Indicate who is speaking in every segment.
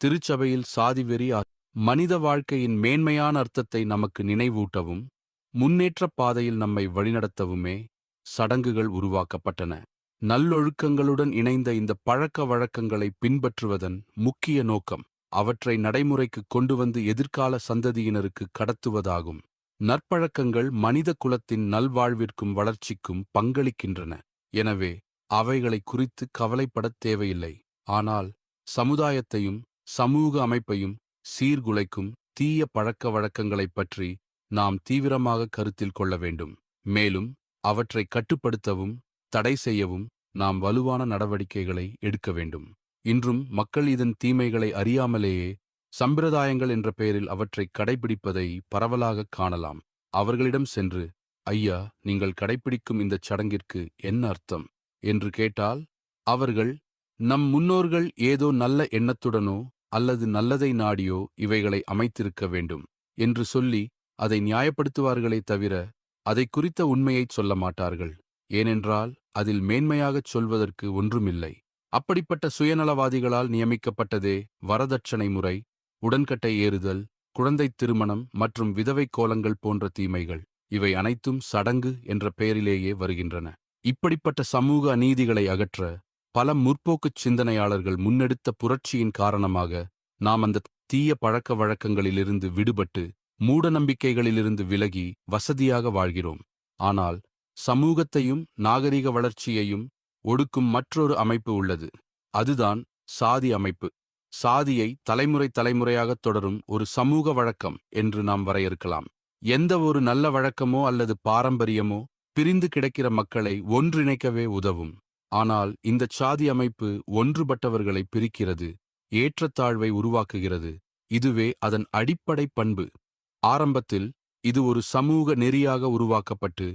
Speaker 1: திருச்சபையில் சாதி வெறி மனித வாழ்க்கையின் மேன்மையான அர்த்தத்தை நமக்கு நினைவூட்டவும் முன்னேற்றப் பாதையில் நம்மை வழிநடத்தவுமே சடங்குகள் உருவாக்கப்பட்டன. நல்லொழுக்கங்களுடன் இணைந்த இந்த பழக்க வழக்கங்களை பின்பற்றுவதன் முக்கிய நோக்கம் அவற்றை நடைமுறைக்கு கொண்டு வந்து எதிர்கால சந்ததியினருக்கு கடத்துவதாகும். நற்பழக்கங்கள் மனித குலத்தின் நல்வாழ்விற்கும் வளர்ச்சிக்கும் பங்களிக்கின்றன. எனவே அவைகளை குறித்து கவலைப்படத் தேவையில்லை. ஆனால் சமுதாயத்தையும் சமூக அமைப்பையும் சீர்குலைக்கும் தீய பழக்க வழக்கங்களைப் பற்றி நாம் தீவிரமாக கருத்தில் கொள்ள வேண்டும். மேலும் அவற்றை கட்டுப்படுத்தவும் தடை செய்யவும் நாம் வலுவான நடவடிக்கைகளை எடுக்க வேண்டும். இன்றும் மக்கள் இதன் தீமைகளை அறியாமலேயே சம்பிரதாயங்கள் என்ற பெயரில் அவற்றை கடைபிடிப்பதை பரவலாக காணலாம். அவர்களிடம் சென்று, ஐயா, நீங்கள் கடைபிடிக்கும் இந்த சடங்கிற்கு என்ன அர்த்தம் என்று கேட்டால், அவர்கள் நம் முன்னோர்கள் ஏதோ நல்ல எண்ணத்துடனோ அல்லது நல்லதை நாடியோ இவைகளை அமைத்திருக்க வேண்டும் என்று சொல்லி அதை நியாயப்படுத்துவார்களே தவிர அதை குறித்த உண்மையைச் சொல்ல மாட்டார்கள். ஏனென்றால் அதில் மேன்மையாகச் சொல்வதற்கு ஒன்றுமில்லை. அப்படிப்பட்ட சுயநலவாதிகளால் நியமிக்கப்பட்டதே வரதட்சணை முறை, உடன்கட்டை ஏறுதல், குழந்தை திருமணம் மற்றும் விதவை கோலங்கள் போன்ற தீமைகள். இவை அனைத்தும் சடங்கு என்ற பெயரிலேயே வருகின்றன. இப்படிப்பட்ட சமூக அநீதிகளை அகற்ற பல முற்போக்குச் சிந்தனையாளர்கள் முன்னெடுத்த புரட்சியின் காரணமாக நாம் அந்த தீய பழக்க வழக்கங்களிலிருந்து விடுபட்டு மூடநம்பிக்கைகளிலிருந்து விலகி வசதியாக வாழ்கிறோம். ஆனால் சமூகத்தையும் நாகரிக வளர்ச்சியையும் ஒடுக்கும் மற்றொரு அமைப்பு உள்ளது. அதுதான் சாதி அமைப்பு. சாதியை தலைமுறை தலைமுறையாகத் தொடரும் ஒரு சமூக வழக்கம் என்று நாம் வரையறுக்கலாம். எந்த ஒரு நல்ல வழக்கமோ அல்லது பாரம்பரியமோ பிரிந்து கிடக்கிற மக்களை ஒன்றிணைக்கவே உதவும். ஆனால் இந்த சாதி அமைப்பு ஒன்றுபட்டவர்களை பிரிக்கிறது, ஏற்றத்தாழ்வை உருவாக்குகிறது. இதுவே அதன் அடிப்படை பண்பு. ஆரம்பத்தில் இது ஒரு சமூக நெறியாக உருவாக்கப்பட்டு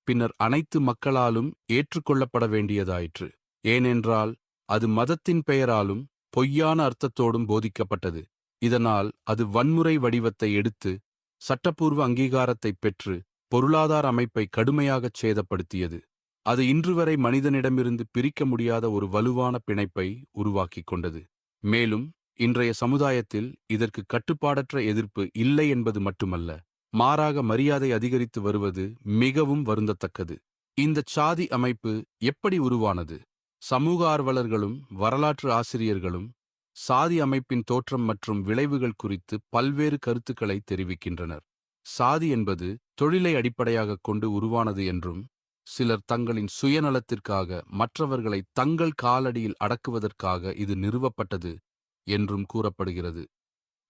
Speaker 1: பின்னர் அனைத்து மக்களாலும் ஏற்றுக்கொள்ளப்பட வேண்டியதாயிற்று. ஏனென்றால் அது மதத்தின் பெயராலும் பொய்யான அர்த்தத்தோடும் போதிக்கப்பட்டது. இதனால் அது வன்முறை வடிவத்தை எடுத்து சட்டப்பூர்வ அங்கீகாரத்தை பெற்று பொருளாதார அமைப்பை கடுமையாகச் சேதப்படுத்தியது. அது இன்றுவரை மனிதனிடமிருந்து பிரிக்க முடியாத ஒரு வலுவான பிணைப்பை உருவாக்கிக் கொண்டது. மேலும் இன்றைய சமுதாயத்தில் இதற்கு கட்டுப்பாடற்ற எதிர்ப்பு இல்லை என்பது மட்டுமல்ல, மாறாக மரியாதை அதிகரித்து வருவது மிகவும் வருந்தத்தக்கது. இந்த சாதி அமைப்பு எப்படி உருவானது? சமூக ஆர்வலர்களும் வரலாற்று ஆசிரியர்களும் சாதி அமைப்பின் தோற்றம் மற்றும் விளைவுகள் குறித்து பல்வேறு கருத்துக்களை தெரிவிக்கின்றனர். சாதி என்பது தொழிலை அடிப்படையாகக் கொண்டு உருவானது என்றும், சிலர் தங்களின் சுயநலத்திற்காக மற்றவர்களை தங்கள் காலடியில் அடக்குவதற்காக இது நிறுவப்பட்டது என்றும் கூறப்படுகிறது.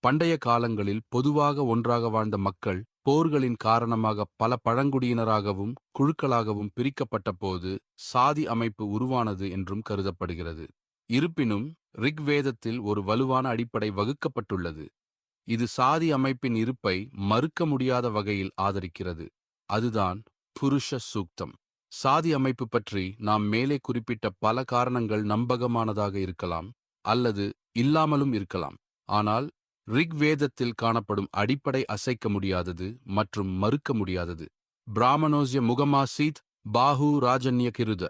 Speaker 1: பண்டைய காலங்களில் பொதுவாக ஒன்றாக வாழ்ந்த மக்கள் போர்களின் காரணமாக பல பழங்குடியினராகவும் குழுக்களாகவும் பிரிக்கப்பட்ட போது சாதி அமைப்பு உருவானது என்றும் கருதப்படுகிறது. இருப்பினும் ரிக்வேதத்தில் ஒரு வலுவான அடிப்படை வகுக்கப்பட்டுள்ளது. இது சாதி அமைப்பின் இருப்பை மறுக்க முடியாத வகையில் ஆதரிக்கிறது. அதுதான் புருஷ சூக்தம். சாதி அமைப்பு பற்றி நாம் மேலே குறிப்பிட்ட பல காரணங்கள் நம்பகமானதாக இருக்கலாம் அல்லது இல்லாமலும் இருக்கலாம். ஆனால் ரிக்வேதத்தில் காணப்படும் அடிப்படை அசைக்க முடியாதது மற்றும் மறுக்க முடியாதது. பிராமணோஸ்ய முகமாசீத் பாஹு ராஜன்ய கிருத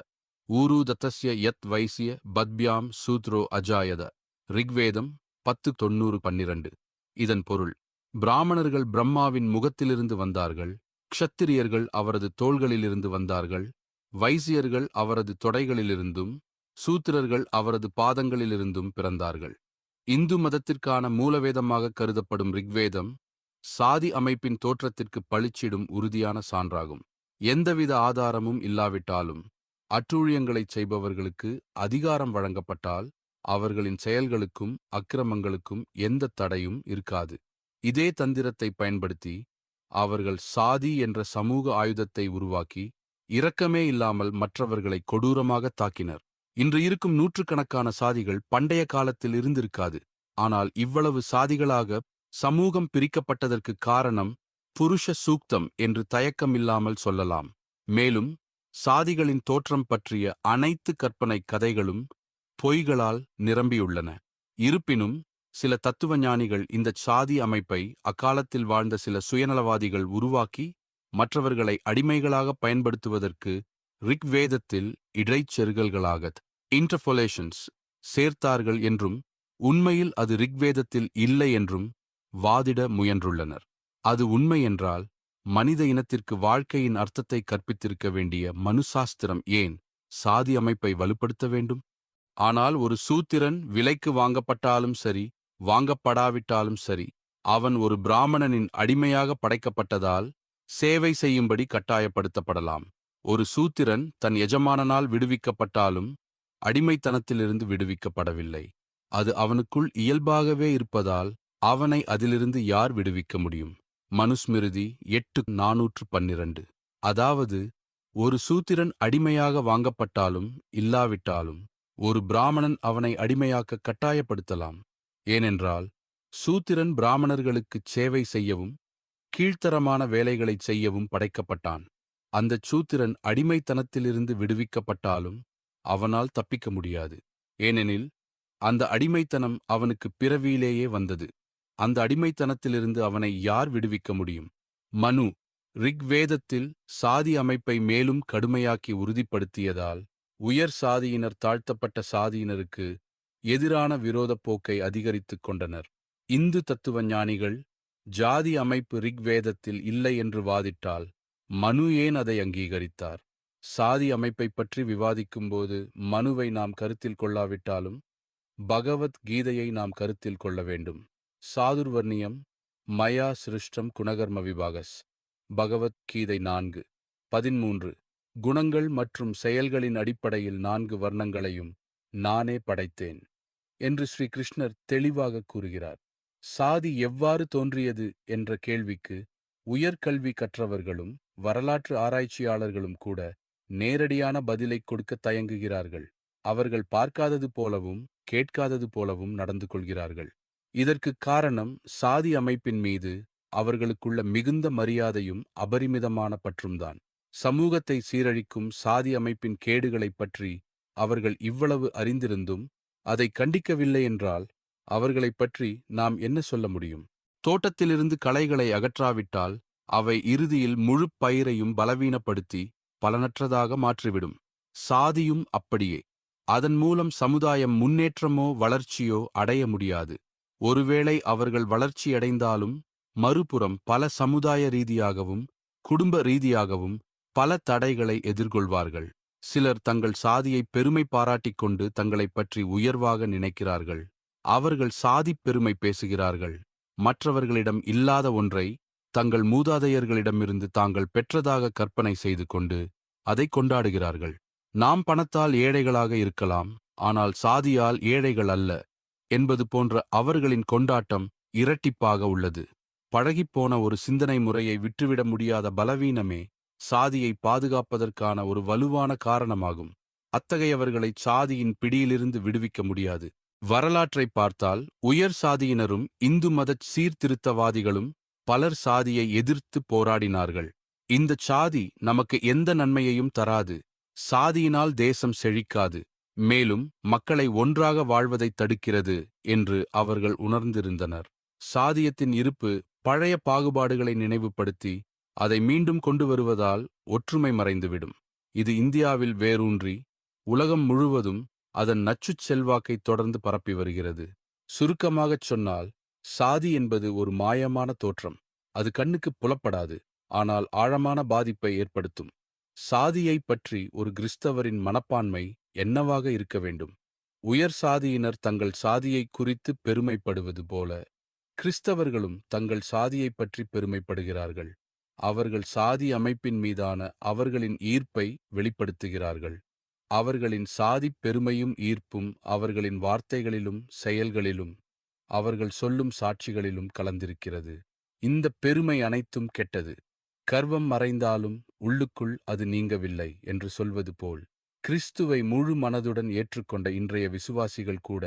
Speaker 1: ஊரு தத்தஸ்ய யத் வைசிய பத்பியாம் சூத்ரோ அஜாயத. ரிக்வேதம் 10:90-12. இதன் பொருள், பிராமணர்கள் பிரம்மாவின் முகத்திலிருந்து வந்தார்கள், க்ஷத்திரியர்கள் அவரது தோள்களிலிருந்து வந்தார்கள், வைசியர்கள் அவரது தொடைகளிலிருந்தும் சூத்திரர்கள் அவரது பாதங்களிலிருந்தும் பிறந்தார்கள். இந்து மதத்திற்கான மூலவேதமாக கருதப்படும் ரிக்வேதம் சாதி அமைப்பின் தோற்றத்திற்கு பளிச்சிடும் உறுதியான சான்றாகும். எந்தவித ஆதாரமும் இல்லாவிட்டாலும் அட்டூழியங்களைச் செய்பவர்களுக்கு அதிகாரம் வழங்கப்பட்டால் அவர்களின் செயல்களுக்கும் அக்கிரமங்களுக்கும் எந்த தடையும் இருக்காது. இதே தந்திரத்தை பயன்படுத்தி அவர்கள் சாதி என்ற சமூக ஆயுதத்தை உருவாக்கி இரக்கமே இல்லாமல் மற்றவர்களை கொடூரமாக தாக்கினர். இன்று இருக்கும் நூற்றுக்கணக்கான சாதிகள் பண்டைய காலத்தில் இருந்திருக்காது. ஆனால் இவ்வளவு சாதிகளாக சமூகம் பிரிக்கப்பட்டதற்கு காரணம் புருஷ சூக்தம் என்று தயக்கமில்லாமல் சொல்லலாம். மேலும் சாதிகளின் தோற்றம் பற்றிய அனைத்து கற்பனை கதைகளும் பொய்களால் நிரம்பியுள்ளன. இருப்பினும் சில தத்துவ ஞானிகள் இந்த சாதி அமைப்பை அக்காலத்தில் வாழ்ந்த சில சுயநலவாதிகள் உருவாக்கி மற்றவர்களை அடிமைகளாக பயன்படுத்துவதற்கு ரிக்வேதத்தில் இடைச்செருகல்களாக இன்டர்போலேஷன்ஸ் சேர்த்தார்கள் என்றும் உண்மையில் அது ரிக்வேதத்தில் இல்லை என்றும் வாதிட முயன்றுள்ளனர். அது உண்மை என்றால் மனித இனத்திற்கு வாழ்க்கையின் அர்த்தத்தை கற்பித்திருக்க வேண்டிய மனுசாஸ்திரம் ஏன் சாதி அமைப்பை வலுப்படுத்த வேண்டும்? ஆனால் ஒரு சூத்திரன் விலைக்கு வாங்கப்பட்டாலும் சரி, வாங்கப்படாவிட்டாலும் சரி, அவன் ஒரு பிராமணனின் அடிமையாக படைக்கப்பட்டதால் சேவை செய்யும்படி கட்டாயப்படுத்தப்படலாம். ஒரு சூத்திரன் தன் எஜமானனால் விடுவிக்கப்பட்டாலும் அடிமைத்தனத்திலிருந்து விடுவிக்கப்படவில்லை. அது அவனுக்குள் இயல்பாகவே இருப்பதால் அவனை அதிலிருந்து யார் விடுவிக்க முடியும்? மனுஸ்மிருதி 8:412. அதாவது, ஒரு சூத்திரன் அடிமையாக வாங்கப்பட்டாலும் இல்லாவிட்டாலும் ஒரு பிராமணன் அவனை அடிமையாக்க கட்டாயப்படுத்தலாம். ஏனென்றால் சூத்திரன் பிராமணர்களுக்குச் சேவை செய்யவும் கீழ்த்தரமான வேலைகளைச் செய்யவும் படைக்கப்பட்டான். அந்தச் சூத்திரன் அடிமைத்தனத்திலிருந்து விடுவிக்கப்பட்டாலும் அவனால் தப்பிக்க முடியாது. ஏனெனில் அந்த அடிமைத்தனம் அவனுக்கு பிறவியிலேயே வந்தது. அந்த அடிமைத்தனத்திலிருந்து அவனை யார் விடுவிக்க முடியும்? மனு ரிக்வேதத்தில் சாதி அமைப்பை மேலும் கடுமையாக்கி உறுதிப்படுத்தியதால் உயர் சாதியினர் தாழ்த்தப்பட்ட சாதியினருக்கு எதிரான விரோதப் போக்கை அதிகரித்துக் கொண்டனர். இந்து தத்துவ ஞானிகள் ஜாதி அமைப்பு ரிக்வேதத்தில் இல்லை என்று வாதிட்டால் மனு ஏன் அதை அங்கீகரித்தார்? சாதி அமைப்பை பற்றி விவாதிக்கும்போது மனுவை நாம் கருத்தில் கொள்ளாவிட்டாலும் பகவத் கீதையை நாம் கருத்தில் கொள்ள வேண்டும். சாதுர்வர்ணியம் மயா சிருஷ்டம் குணகர்ம விபாகஸ். பகவத் கீதை 4:13. குணங்கள் மற்றும் செயல்களின் அடிப்படையில் 4 வர்ணங்களையும் நானே படைத்தேன் என்று ஸ்ரீ கிருஷ்ணர் தெளிவாக கூறுகிறார். சாதி எவ்வாறு தோன்றியது என்ற கேள்விக்கு உயர்கல்வி கற்றவர்களும் வரலாற்று ஆராய்ச்சியாளர்களும் கூட நேரடியான பதிலை கொடுக்க தயங்குகிறார்கள். அவர்கள் பார்க்காதது போலவும் கேட்காதது போலவும் நடந்து கொள்கிறார்கள். இதற்கு காரணம் சாதி அமைப்பின் மீது அவர்களுக்குள்ள மிகுந்த மரியாதையும் அபரிமிதமான பற்றும்தான். சமூகத்தை சீரழிக்கும் சாதி அமைப்பின் கேடுகளைப் பற்றி அவர்கள் இவ்வளவு அறிந்திருந்தும் அதை கண்டிக்கவில்லை என்றால் அவர்களைப் பற்றி நாம் என்ன சொல்ல முடியும்? தோட்டத்திலிருந்து களைகளை அகற்றாவிட்டால் அவை இறுதியில் முழு பயிரையும் பலவீனப்படுத்தி பலனற்றதாக மாற்றிவிடும். சாதியும் அப்படியே. அதன் மூலம் சமுதாயம் முன்னேற்றமோ வளர்ச்சியோ அடைய முடியாது. ஒருவேளை அவர்கள் வளர்ச்சியடைந்தாலும் மறுபுறம் பல சமுதாய ரீதியாகவும் குடும்ப ரீதியாகவும் பல தடைகளை எதிர்கொள்வார்கள். சிலர் தங்கள் சாதியை பெருமை பாராட்டிக் கொண்டு தங்களைப் பற்றி உயர்வாக நினைக்கிறார்கள். அவர்கள் சாதிப் பெருமை பேசுகிறார்கள். மற்றவர்களிடம் இல்லாத ஒன்றை தங்கள் மூதாதையர்களிடமிருந்து தாங்கள் பெற்றதாக கற்பனை செய்து கொண்டு அதை கொண்டாடுகிறார்கள். நாம் பணத்தால் ஏழைகளாக இருக்கலாம், ஆனால் சாதியால் ஏழைகள் அல்ல என்பது போன்ற அவர்களின் கொண்டாட்டம் இரட்டிப்பாக உள்ளது. பழகிப்போன ஒரு சிந்தனை முறையை விட்டுவிட முடியாத பலவீனமே சாதியை பாதுகாப்பதற்கான ஒரு வலுவான காரணமாகும். அத்தகையவர்களை சாதியின் பிடியிலிருந்து விடுவிக்க முடியாது. வரலாற்றை பார்த்தால் உயர் சாதியினரும் இந்து மதச் சீர்திருத்தவாதிகளும் பலர் சாதியை எதிர்த்து போராடினார்கள். இந்த சாதி நமக்கு எந்த நன்மையையும் தராது. சாதியினால் தேசம் செழிக்காது. மேலும் மக்களை ஒன்றாக வாழ்வதை தடுக்கிறது என்று அவர்கள் உணர்ந்திருந்தனர். சாதியத்தின் இருப்பு பழைய பாகுபாடுகளை நினைவுபடுத்தி அதை மீண்டும் கொண்டு வருவதால் ஒற்றுமை மறைந்துவிடும். இது இந்தியாவில் வேரூன்றி உலகம் முழுவதும் அதன் நச்சுச் செல்வாக்கை தொடர்ந்து பரப்பி வருகிறது. சுருக்கமாகச் சொன்னால், சாதி என்பது ஒரு மாயமான தோற்றம். அது கண்ணுக்கு புலப்படாது, ஆனால் ஆழமான பாதிப்பை ஏற்படுத்தும். சாதியை பற்றி ஒரு கிறிஸ்தவரின் மனப்பான்மை என்னவாக இருக்க வேண்டும்? உயர் சாதியினர் தங்கள் சாதியை குறித்து பெருமைப்படுவது போல கிறிஸ்தவர்களும் தங்கள் சாதியை பற்றி பெருமைப்படுகிறார்கள். அவர்கள் சாதி அமைப்பின் மீதான அவர்களின் ஈர்ப்பை வெளிப்படுத்துகிறார்கள். அவர்களின் சாதிப் பெருமையும் ஈர்ப்பும் அவர்களின் வார்த்தைகளிலும் செயல்களிலும் அவர்கள் சொல்லும் சாட்சிகளிலும் கலந்திருக்கிறது. இந்த பெருமை அனைத்தும் கெட்டது. கர்வம் மறைந்தாலும் உள்ளுக்குள் அது நீங்கவில்லை என்று சொல்வது போல், கிறிஸ்துவை முழு மனதுடன் ஏற்றுக்கொண்ட இன்றைய விசுவாசிகள் கூட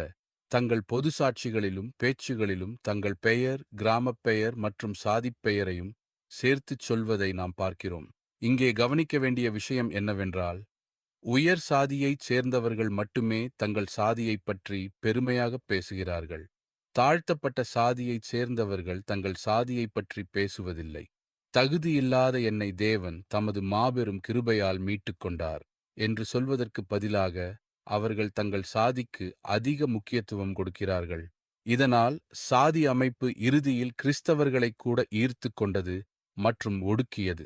Speaker 1: தங்கள் பொது சாட்சிகளிலும் பேச்சுகளிலும் தங்கள் பெயர், கிராமப் பெயர் மற்றும் சாதிப் பெயரையும் சேர்த்துச் சொல்வதை நாம் பார்க்கிறோம். இங்கே கவனிக்க வேண்டிய விஷயம் என்னவென்றால், உயர் சாதியைச் சேர்ந்தவர்கள் மட்டுமே தங்கள் சாதியைப் பற்றி பெருமையாகப் பேசுகிறார்கள். தாழ்த்தப்பட்ட சாதியைச் சேர்ந்தவர்கள் தங்கள் சாதியைப் பற்றி பேசுவதில்லை. தகுதியில்லாத என்னை தேவன் தமது மாபெரும் கிருபையால் மீட்டுக் கொண்டார் என்று சொல்வதற்கு பதிலாக அவர்கள் தங்கள் சாதிக்கு அதிக முக்கியத்துவம் கொடுக்கிறார்கள். இதனால் சாதி அமைப்பு இறுதியில் கிறிஸ்தவர்களைக் கூட ஈர்த்து கொண்டது மற்றும் ஒடுக்கியது.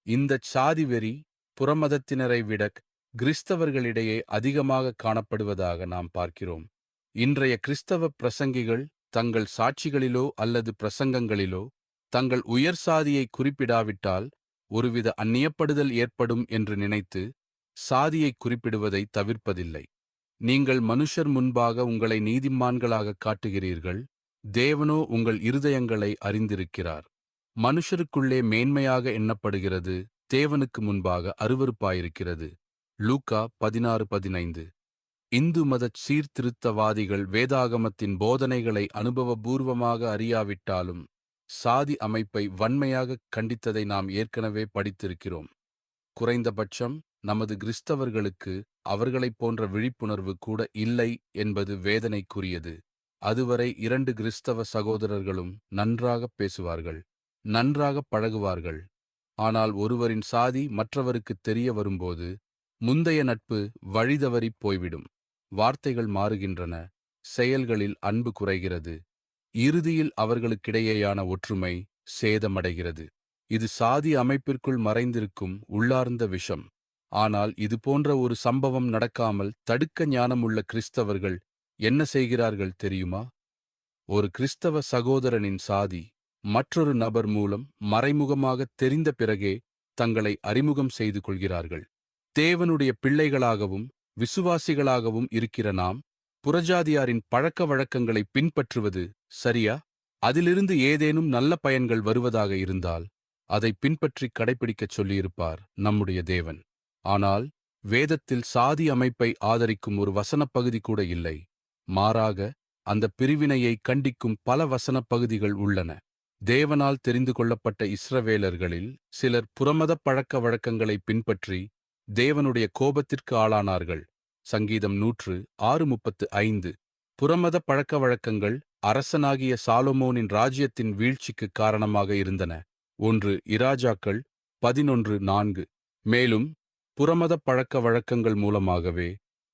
Speaker 1: இந்தச் சாதி வெறி புறமதத்தினரை விட கிறிஸ்தவர்களிடையே அதிகமாக காணப்படுவதாக நாம் பார்க்கிறோம். இன்றைய கிறிஸ்தவ பிரசங்கிகள் தங்கள் சாட்சிகளிலோ அல்லது பிரசங்கங்களிலோ தங்கள் உயர் சாதியை குறிப்பிடாவிட்டால் ஒருவித அந்நியப்படுதல் ஏற்படும் என்று நினைத்து சாதியை குறிப்பிடுவதை தவிர்ப்பதில்லை. நீங்கள் மனுஷர் முன்பாக உங்களை நீதிமான்களாக காட்டுகிறீர்கள், தேவனோ உங்கள் இருதயங்களை அறிந்திருக்கிறார். மனுஷருக்குள்ளே மேன்மையாக எண்ணப்படுகிறது, தேவனுக்கு முன்பாக அருவருப்பாயிருக்கிறது. லூக்கா 16:15. இந்து மதச் சீர்திருத்தவாதிகள் வேதாகமத்தின் போதனைகளை அனுபவபூர்வமாக அறியாவிட்டாலும் சாதி அமைப்பை வன்மையாக கண்டித்ததை நாம் ஏற்கனவே படித்திருக்கிறோம். குறைந்தபட்சம் நமது கிறிஸ்தவர்களுக்கு அவர்களைப் போன்ற விழிப்புணர்வு கூட இல்லை என்பது வேதனைக்குரியது. அதுவரை 2 கிறிஸ்தவ சகோதரர்களும் நன்றாகப் பேசுவார்கள், நன்றாகப் பழகுவார்கள். ஆனால் ஒருவரின் சாதி மற்றவருக்குத் தெரிய வரும்போது முந்தைய நட்பு வழிதவறிப் போய்விடும். வார்த்தைகள் மாறுகின்றன, செயல்களில் அன்பு குறைகிறது. இறுதியில் அவர்களுக்கிடையேயான ஒற்றுமை சேதமடைகிறது. இது சாதி அமைப்பிற்குள் மறைந்திருக்கும் உள்ளார்ந்த விஷம். ஆனால் இது போன்ற ஒரு சம்பவம் நடக்காமல் தடுக்க ஞானமுள்ள கிறிஸ்தவர்கள் என்ன செய்கிறார்கள் தெரியுமா? ஒரு கிறிஸ்தவ சகோதரனின் சாதி மற்றொரு நபர் மூலம் மறைமுகமாக தெரிந்த பிறகே தங்களை அறிமுகம் செய்து கொள்கிறார்கள். தேவனுடைய பிள்ளைகளாகவும் விசுவாசிகளாகவும் இருக்கிற நாம் புறஜாதியாரின் பழக்க வழக்கங்களை பின்பற்றுவது சரியா? அதிலிருந்து ஏதேனும் நல்ல பயன்கள் வருவதாக இருந்தால் அதை பின்பற்றி கடைபிடிக்கச் சொல்லியிருப்பார் நம்முடைய தேவன். ஆனால் வேதத்தில் சாதி அமைப்பை ஆதரிக்கும் ஒரு வசனப் பகுதி கூட இல்லை. மாறாக அந்த பிரிவினையை கண்டிக்கும் பல வசனப் பகுதிகள் உள்ளன. தேவனால் தெரிந்து கொள்ளப்பட்ட இஸ்ரவேலர்களில் சிலர் புறமதப் பழக்க வழக்கங்களை பின்பற்றி தேவனுடைய கோபத்திற்கு ஆளானார்கள். சங்கீதம் 106:35. புறமத பழக்க வழக்கங்கள் அரசனாகிய சாலொமோனின் ராஜ்யத்தின் வீழ்ச்சிக்கு காரணமாக இருந்தன. 1 இராஜாக்கள் 11:4. மேலும் புறமத பழக்க வழக்கங்கள் மூலமாகவே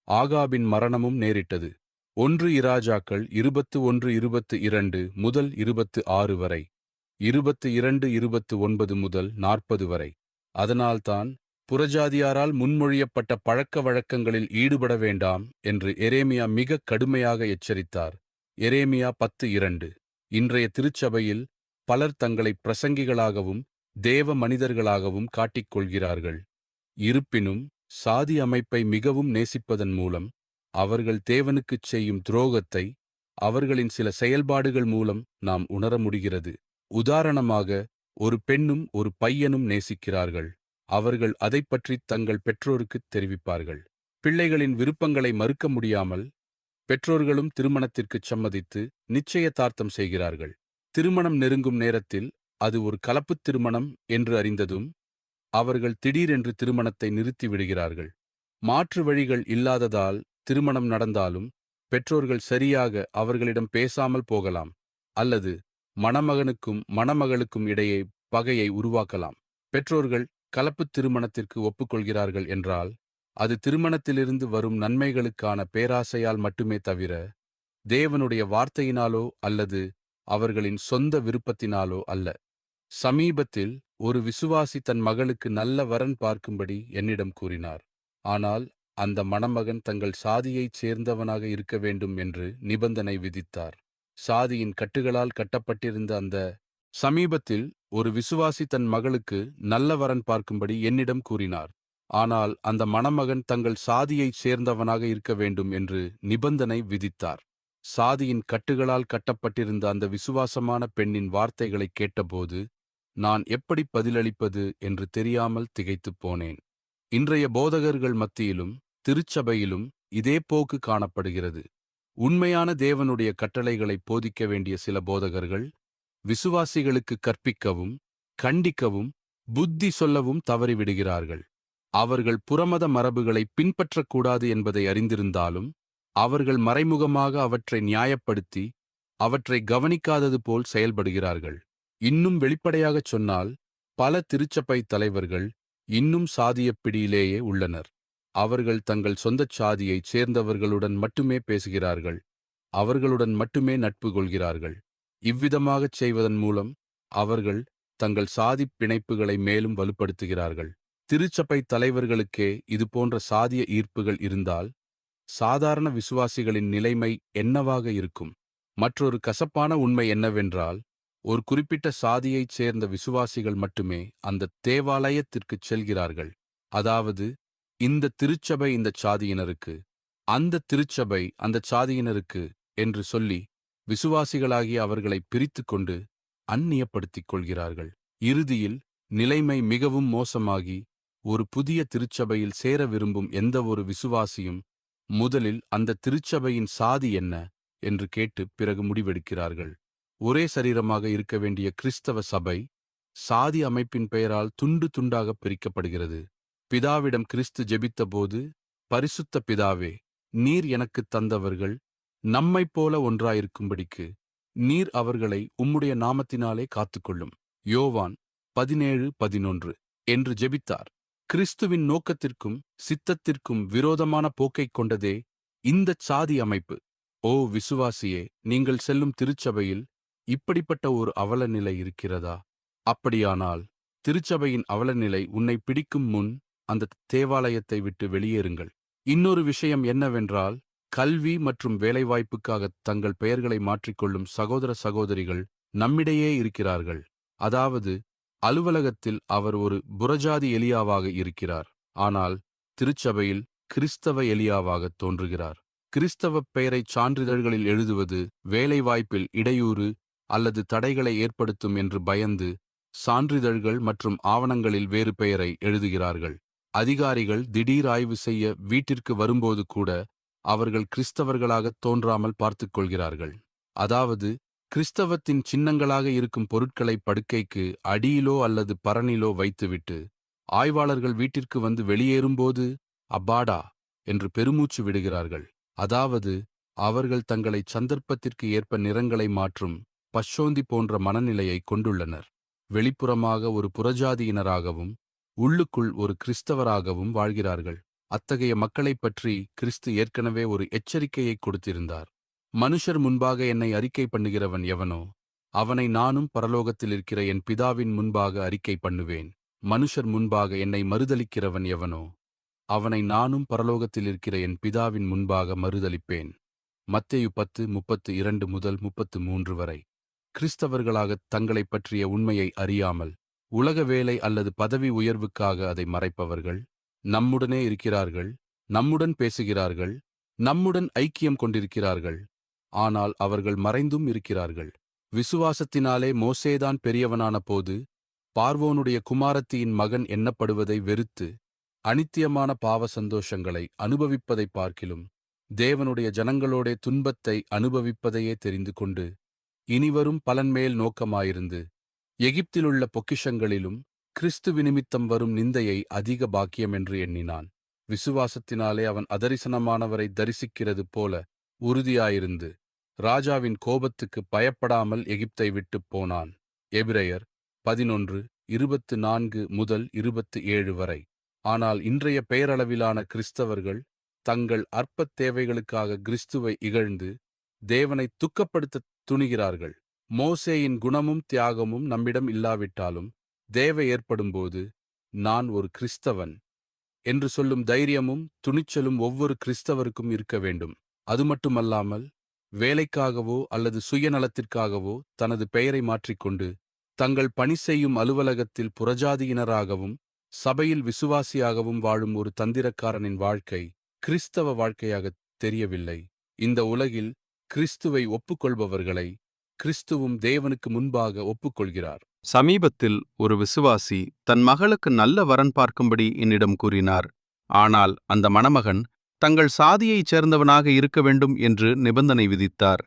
Speaker 1: ஆகாபின் மரணமும் நேரிட்டது. 1 இராஜாக்கள் 21:22 முதல் 26 வரை, 22:29 முதல் 40 வரை. அதனால்தான் புறஜாதியாரால் முன்மொழியப்பட்ட பழக்க வழக்கங்களில் ஈடுபட வேண்டாம் என்று எரேமியா மிக கடுமையாக எச்சரித்தார். எரேமியா 10:2. இன்றைய திருச்சபையில் பலர் தங்களை பிரசங்கிகளாகவும் தேவ மனிதர்களாகவும் காட்டிக்கொள்கிறார்கள். இருப்பினும் சாதி அமைப்பை மிகவும் நேசிப்பதன் மூலம் அவர்கள் தேவனுக்குச் செய்யும் துரோகத்தை அவர்களின் சில செயல்பாடுகள் மூலம் நாம் உணர முடிகிறது. உதாரணமாக, ஒரு பெண்ணும் ஒரு பையனும் நேசிக்கிறார்கள். அவர்கள் அதைப்பற்றி தங்கள் பெற்றோருக்குத் தெரிவிப்பார்கள். பிள்ளைகளின் விருப்பங்களை மறுக்க முடியாமல் பெற்றோர்களும் திருமணத்திற்குச் சம்மதித்து நிச்சயதார்த்தம் செய்கிறார்கள். திருமணம் நெருங்கும் நேரத்தில் அது ஒரு கலப்புத் திருமணம் என்று அறிந்ததும் அவர்கள் திடீரென்று திருமணத்தை நிறுத்திவிடுகிறார்கள். மாற்று வழிகள் இல்லாததால் திருமணம் நடந்தாலும் பெற்றோர்கள் சரியாக அவர்களிடம் பேசாமல் போகலாம், அல்லது மணமகனுக்கும் மணமகளுக்கும் இடையே பகையை உருவாக்கலாம். பெற்றோர்கள் கலப்புத் திருமணத்திற்கு ஒப்புக்கொள்கிறார்கள் என்றால் அது திருமணத்திலிருந்து வரும் நன்மைகளுக்கான பேராசையால் மட்டுமே தவிர தேவனுடைய வார்த்தையினாலோ அல்லது அவர்களின் சொந்த விருப்பத்தினாலோ அல்ல. சமீபத்தில் ஒரு விசுவாசி தன் மகளுக்கு நல்ல வரன் பார்க்கும்படி என்னிடம் கூறினார். ஆனால் அந்த மணமகன் தங்கள் சாதியைச் சேர்ந்தவனாக இருக்க வேண்டும் என்று நிபந்தனை விதித்தார். சாதியின் கட்டுகளால் கட்டப்பட்டிருந்த அந்த சமீபத்தில் ஒரு விசுவாசி தன் மகளுக்கு நல்ல வரன் பார்க்கும்படி என்னிடம் கூறினார். ஆனால் அந்த மணமகன் தங்கள் சாதியைச் சேர்ந்தவனாக இருக்க வேண்டும் என்று நிபந்தனை விதித்தார். சாதியின் கட்டுகளால் கட்டப்பட்டிருந்த அந்த விசுவாசமான பெண்ணின் வார்த்தைகளைக் கேட்டபோது நான் எப்படி பதிலளிப்பது என்று தெரியாமல் திகைத்துப் போனேன். இன்றைய போதகர்கள் மத்தியிலும் திருச்சபையிலும் இதே போக்கு காணப்படுகிறது. உண்மையான தேவனுடைய கட்டளைகளை போதிக்க வேண்டிய சில போதகர்கள் விசுவாசிகளுக்கு கற்பிக்கவும் கண்டிக்கவும் புத்தி சொல்லவும் தவறிவிடுகிறார்கள். அவர்கள் புறமத மரபுகளை பின்பற்றக்கூடாது என்பதை அறிந்திருந்தாலும் அவர்கள் மறைமுகமாக அவற்றை நியாயப்படுத்தி அவற்றை கவனிக்காதது போல் செயல்படுகிறார்கள். இன்னும் வெளிப்படையாகச் சொன்னால், பல திருச்சபை தலைவர்கள் இன்னும் சாதியப் பிடியிலேயே உள்ளனர். அவர்கள் தங்கள் சொந்தச் சாதியைச் சேர்ந்தவர்களுடன் மட்டுமே பேசுகிறார்கள். அவர்களுடன் மட்டுமே நட்பு கொள்கிறார்கள். இவ்விதமாகச் செய்வதன் மூலம் அவர்கள் தங்கள் சாதிப் பிணைப்புகளை மேலும் வலுப்படுத்துகிறார்கள். திருச்சபை தலைவர்களுக்கே இதுபோன்ற சாதிய ஈர்ப்புகள் இருந்தால் சாதாரண விசுவாசிகளின் நிலைமை என்னவாக இருக்கும்? மற்றொரு கசப்பான உண்மை என்னவென்றால், ஒரு குறிப்பிட்ட சாதியைச் சேர்ந்த விசுவாசிகள் மட்டுமே அந்த தேவாலயத்திற்குச் செல்கிறார்கள். அதாவது, இந்த திருச்சபை இந்த சாதியினருக்கு, அந்த திருச்சபை அந்த சாதியினருக்கு என்று சொல்லி விசுவாசிகளாகிய அவர்களை பிரித்துக்கொண்டு அந்நியப்படுத்திக் கொள்கிறார்கள். இறுதியில் நிலைமை மிகவும் மோசமாகி, ஒரு புதிய திருச்சபையில் சேர விரும்பும் எந்தவொரு விசுவாசியும் முதலில் அந்த திருச்சபையின் சாதி என்ன என்று கேட்டு பிறகு முடிவெடுக்கிறார்கள். ஒரே சரீரமாக இருக்க வேண்டிய கிறிஸ்தவ சபை சாதி அமைப்பின் பெயரால் துண்டு துண்டாக பிரிக்கப்படுகிறது. பிதாவிடம் கிறிஸ்து ஜெபித்தபோது, பரிசுத்த பிதாவே, நீர் எனக்குத் தந்தவர்கள் நம்மைப் போல ஒன்றாயிருக்கும்படிக்கு நீர் அவர்களை உம்முடைய நாமத்தினாலே காத்துக்கொள்ளும். யோவான் 17:11 என்று ஜெபித்தார். கிறிஸ்துவின் நோக்கத்திற்கும் சித்தத்திற்கும் விரோதமான போக்கைக் கொண்டதே இந்தச் சாதி அமைப்பு. ஓ விசுவாசியே, நீங்கள் செல்லும் திருச்சபையில் இப்படிப்பட்ட ஒரு அவலநிலை இருக்கிறதா? அப்படியானால் திருச்சபையின் அவலநிலை உன்னை பிடிக்கும் முன் அந்த தேவாலயத்தை விட்டு வெளியேறுங்கள். இன்னொரு விஷயம் என்னவென்றால், கல்வி மற்றும் வேலைவாய்ப்புக்காக தங்கள் பெயர்களை மாற்றிக்கொள்ளும் சகோதர சகோதரிகள் நம்மிடையே இருக்கிறார்கள். அதாவது, அலுவலகத்தில் அவர் ஒரு புறஜாதி எலியாவாக இருக்கிறார், ஆனால் திருச்சபையில் கிறிஸ்தவ எலியாவாக தோன்றுகிறார். கிறிஸ்தவ பெயரைச் சான்றிதழ்களில் எழுதுவது வேலைவாய்ப்பில் இடையூறு அல்லது தடைகளை ஏற்படுத்தும் என்று பயந்து சான்றிதழ்கள் மற்றும் ஆவணங்களில் வேறு பெயரை எழுதுகிறார்கள். அதிகாரிகள் திடீர் ஆய்வு செய்ய வீட்டிற்கு வரும்போது கூட அவர்கள் கிறிஸ்தவர்களாக தோன்றாமல் பார்த்துக் கொள்கிறார்கள். அதாவது, கிறிஸ்தவத்தின் சின்னங்களாக இருக்கும் பொருட்களை படுக்கைக்கு அடியிலோ அல்லது பரணிலோ வைத்துவிட்டு ஆய்வாளர்கள் வீட்டிற்கு வந்து வெளியேறும்போது அப்பாடா என்று பெருமூச்சு விடுகிறார்கள். அதாவது, அவர்கள் தங்களை சந்தர்ப்பத்திற்கு ஏற்ப நிறங்களை மாற்றும் பச்சோந்தி போன்ற மனநிலையை கொண்டுள்ளனர். வெளிப்புறமாக ஒரு புறஜாதியினராகவும் உள்ளுக்குள் ஒரு கிறிஸ்தவராகவும் வாழ்கிறார்கள். அத்தகைய மக்களைப் பற்றி கிறிஸ்து ஏற்கனவே ஒரு எச்சரிக்கையை கொடுத்திருந்தார். மனுஷர் முன்பாக என்னை அறிக்கை பண்ணுகிறவன் எவனோ அவனை நானும் பரலோகத்தில் இருக்கிற என் பிதாவின் முன்பாக அறிக்கை பண்ணுவேன். மனுஷர் முன்பாக என்னை மறுதலிக்கிறவன் எவனோ அவனை நானும் பரலோகத்தில் இருக்கிற என் பிதாவின் முன்பாக மறுதலிப்பேன். மத்தேயு 10:32 முதல் 33 வரை. கிறிஸ்தவர்களாக தங்களைப் பற்றிய உண்மையை அறியாமல் உலக வேலை அல்லது பதவி உயர்வுக்காக அதை மறைப்பவர்கள் நம்முடனே இருக்கிறார்கள், நம்முடன் பேசுகிறார்கள், நம்முடன் ஐக்கியம் கொண்டிருக்கிறார்கள். ஆனால் அவர்கள் மறைந்தும் இருக்கிறார்கள். விசுவாசத்தினாலே மோசேதான் பெரியவனான போது பார்வோனுடைய குமாரத்தியின் மகன் எண்ணப்படுவதை வெறுத்து அனித்தியமான பாவ சந்தோஷங்களை அனுபவிப்பதைப் பார்க்கிலும் தேவனுடைய ஜனங்களோடே துன்பத்தை அனுபவிப்பதையே தெரிந்து கொண்டு இனிவரும் பலன்மேல் நோக்கமாயிருந்து எகிப்திலுள்ள பொக்கிஷங்களிலும் கிறிஸ்துவ நிமித்தம் வரும் நிந்தையை அதிக பாக்கியம் என்று எண்ணினான். விசுவாசத்தினாலே அவன் அதரிசனமானவரை தரிசிக்கிறது போல உறுதியாயிருந்து ராஜாவின் கோபத்துக்கு பயப்படாமல் எகிப்தை விட்டுப் போனான். எபிரெயர் 11:24 முதல் 27 வரை. ஆனால் இன்றைய பெயரளவிலான கிறிஸ்தவர்கள் தங்கள் அற்பத் தேவைகளுக்காக கிறிஸ்துவை இகழ்ந்து தேவனை துக்கப்படுத்த துணிகிறார்கள். மோசேயின் குணமும் தியாகமும் நம்மிடம் இல்லாவிட்டாலும் தேவை ஏற்படும்போது நான் ஒரு கிறிஸ்தவன் என்று சொல்லும் தைரியமும் துணிச்சலும் ஒவ்வொரு கிறிஸ்தவருக்கும் இருக்க வேண்டும். அது மட்டுமல்லாமல் வேலைக்காகவோ அல்லது சுயநலத்திற்காகவோ தனது பெயரை மாற்றிக்கொண்டு தங்கள் பணி செய்யும் அலுவலகத்தில் புறஜாதியினராகவும் சபையில் விசுவாசியாகவும் வாழும் ஒரு தந்திரக்காரனின் வாழ்க்கை கிறிஸ்தவ வாழ்க்கையாகத் தெரியவில்லை. இந்த உலகில் கிறிஸ்துவை ஒப்புக்கொள்பவர்களை கிறிஸ்துவும் தேவனுக்கு முன்பாக ஒப்புக்கொள்கிறார்.
Speaker 2: சமீபத்தில் ஒரு விசுவாசி தன் மகளுக்கு நல்ல வரன் பார்க்கும்படி என்னிடம் கூறினார். ஆனால் அந்த மணமகன் தங்கள் சாதியைச் சேர்ந்தவனாக இருக்க வேண்டும் என்று நிபந்தனை விதித்தார்.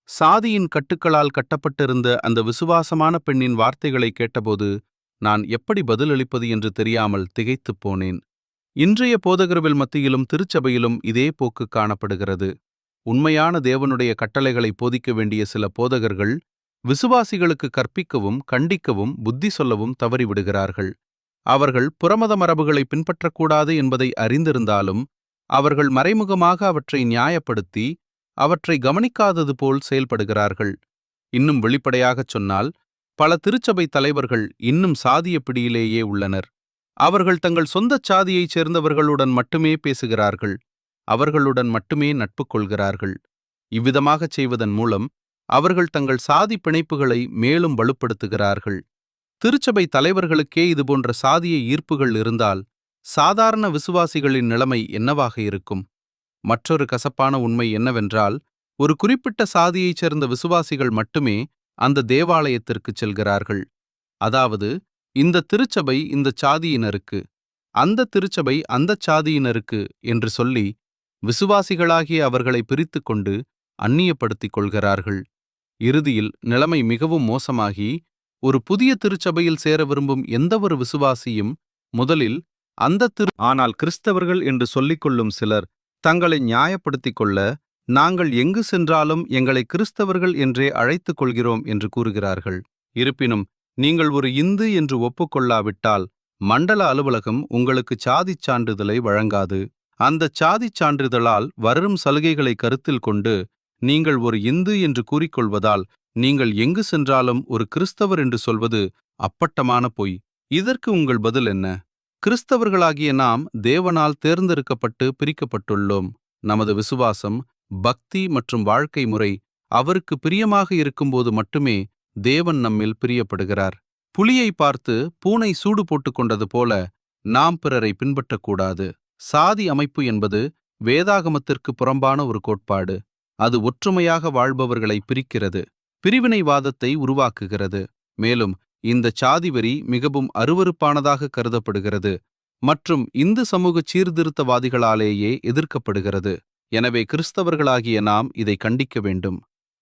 Speaker 2: சாதியின் கட்டுக்களால் கட்டப்பட்டிருந்த அந்த விசுவாசமான பெண்ணின் வார்த்தைகளை கேட்டபோது நான் எப்படி பதிலளிப்பது என்று தெரியாமல் திகைத்துப் போனேன். இன்றைய போதகர்கள் மத்தியிலும் திருச்சபையிலும் இதே போக்கு காணப்படுகிறது. உண்மையான தேவனுடைய கட்டளைகளை போதிக்க வேண்டிய சில போதகர்கள் விசுவாசிகளுக்கு கற்பிக்கவும் கண்டிக்கவும் புத்தி சொல்லவும் தவறிவிடுகிறார்கள். அவர்கள் புறமத மரபுகளை பின்பற்றக்கூடாது என்பதை அறிந்திருந்தாலும் அவர்கள் மறைமுகமாக அவற்றை நியாயப்படுத்தி அவற்றை கவனிக்காதது போல் செயல்படுகிறார்கள். இன்னும் வெளிப்படையாகச் சொன்னால், பல திருச்சபை தலைவர்கள் இன்னும் சாதிய பிடியிலேயே உள்ளனர். அவர்கள் தங்கள் சொந்தச் சாதியைச் சேர்ந்தவர்களுடன் மட்டுமே பேசுகிறார்கள். அவர்களுடன் மட்டுமே நட்பு கொள்கிறார்கள். இவ்விதமாகச் செய்வதன் மூலம் அவர்கள் தங்கள் சாதி பிணைப்புகளை மேலும் வலுப்படுத்துகிறார்கள். திருச்சபை தலைவர்களுக்கே இதுபோன்ற சாதிய ஈர்ப்புகள் இருந்தால் சாதாரண விசுவாசிகளின் நிலைமை என்னவாக இருக்கும்? மற்றொரு கசப்பான உண்மை என்னவென்றால், ஒரு குறிப்பிட்ட சாதியைச் சேர்ந்த விசுவாசிகள் மட்டுமே அந்த தேவாலயத்திற்குச் செல்கிறார்கள். அதாவது, இந்த திருச்சபை இந்த சாதியினருக்கு, அந்த திருச்சபை அந்தச் சாதியினருக்கு என்று சொல்லி விசுவாசிகளாகிய அவர்களை பிரித்துக் கொண்டு அந்நியப்படுத்திக் கொள்கிறார்கள். இறுதியில் நிலைமை மிகவும் மோசமாகி, ஒரு புதிய திருச்சபையில் சேர விரும்பும் எந்தவொரு விசுவாசியும் முதலில் ஆனால் கிறிஸ்தவர்கள் என்று சொல்லிக்கொள்ளும் சிலர் தங்களை நியாயப்படுத்திக் கொள்ள, நாங்கள் எங்கு சென்றாலும் எங்களை கிறிஸ்தவர்கள் என்றே அழைத்துக் கொள்கிறோம் என்று கூறுகிறார்கள். இருப்பினும் நீங்கள் ஒரு இந்து என்று ஒப்புக்கொள்ளாவிட்டால் மண்டல அலுவலகம் உங்களுக்கு சாதிச் சான்றிதழை வழங்காது. அந்த சாதிச் சான்றிதழால் வரும் சலுகைகளை கருத்தில் கொண்டு நீங்கள் ஒரு இந்து என்று கூறிக்கொள்வதால் நீங்கள் எங்கு சென்றாலும் ஒரு கிறிஸ்தவர் என்று சொல்வது அப்பட்டமான பொய். இதற்கு உங்கள் பதில் என்ன? கிறிஸ்தவர்களாகிய நாம் தேவனால் தேர்ந்தெடுக்கப்பட்டு பிரிக்கப்பட்டுள்ளோம். நமது விசுவாசம், பக்தி மற்றும் வாழ்க்கை முறை அவருக்கு பிரியமாக இருக்கும்போது மட்டுமே தேவன் நம்மில் பிரியப்படுகிறார். புலியை பார்த்து பூனை சூடு போட்டுக் கொண்டது போல நாம் பிறரை பின்பற்றக்கூடாது. சாதி அமைப்பு என்பது வேதாகமத்திற்கு புறம்பான ஒரு கோட்பாடு. அது ஒற்றுமையாக வாழ்பவர்களை பிரிக்கிறது, பிரிவினைவாதத்தை உருவாக்குகிறது. மேலும் இந்த சாதிவெறி மிகவும் அருவருப்பானதாக கருதப்படுகிறது மற்றும் இந்து சமூக சீர்திருத்தவாதிகளாலேயே எதிர்க்கப்படுகிறது. எனவே கிறிஸ்தவர்களாகிய நாம் இதை கண்டிக்க வேண்டும்.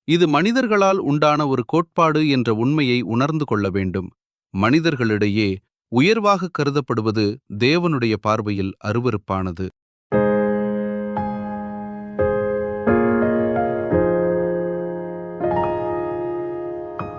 Speaker 2: இது மனிதர்களால் உண்டான ஒரு கோட்பாடு என்ற உண்மையை உணர்ந்து கொள்ள வேண்டும். மனிதர்களிடையே உயர்வாக கருதப்படுவது தேவனுடைய பார்வையில் அருவருப்பானது.